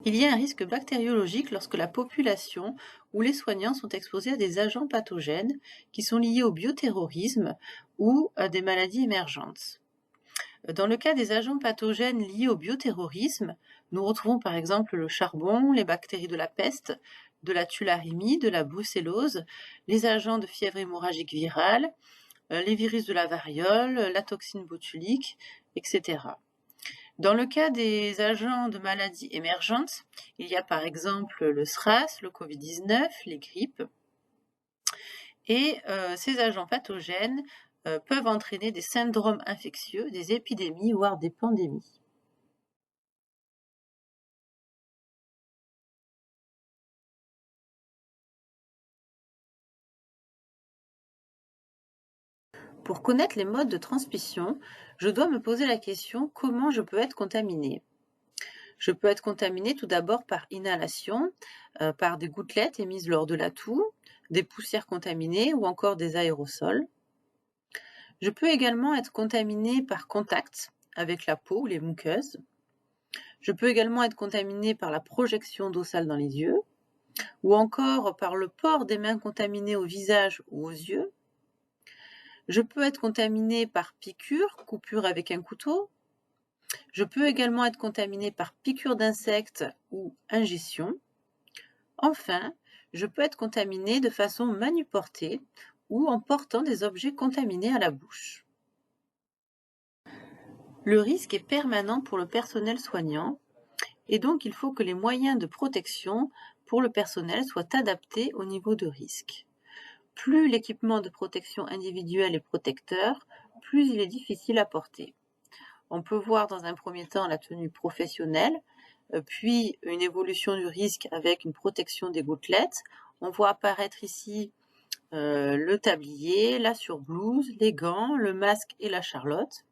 Il y a un risque bactériologique lorsque la population ou les soignants sont exposés à des agents pathogènes qui sont liés au bioterrorisme ou à des maladies émergentes. Dans le cas des agents pathogènes liés au bioterrorisme, nous retrouvons par exemple le charbon, les bactéries de la peste, de la tularemie, de la brucellose, les agents de fièvre hémorragique virale, les virus de la variole, la toxine botulique, etc. Dans le cas des agents de maladies émergentes, il y a par exemple le SRAS, le Covid-19, les grippes, et ces agents pathogènes peuvent entraîner des syndromes infectieux, des épidémies, voire des pandémies. Pour connaître les modes de transmission, je dois me poser la question comment je peux être contaminé. Je peux être contaminé tout d'abord par inhalation, par des gouttelettes émises lors de la toux, des poussières contaminées ou encore des aérosols. Je peux également être contaminé par contact avec la peau ou les muqueuses. Je peux également être contaminé par la projection d'eau sale dans les yeux, ou encore par le port des mains contaminées au visage ou aux yeux. Je peux être contaminé par piqûre, coupure avec un couteau. Je peux également être contaminé par piqûre d'insectes ou ingestion. Enfin, je peux être contaminé de façon manuportée ou en portant des objets contaminés à la bouche. Le risque est permanent pour le personnel soignant et donc il faut que les moyens de protection pour le personnel soient adaptés au niveau de risque. Plus l'équipement de protection individuelle est protecteur, plus il est difficile à porter. On peut voir dans un premier temps la tenue professionnelle, puis une évolution du risque avec une protection des gouttelettes. On voit apparaître ici le tablier, la surblouse, les gants, le masque et la charlotte.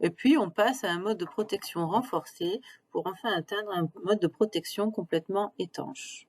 Et puis on passe à un mode de protection renforcé pour enfin atteindre un mode de protection complètement étanche.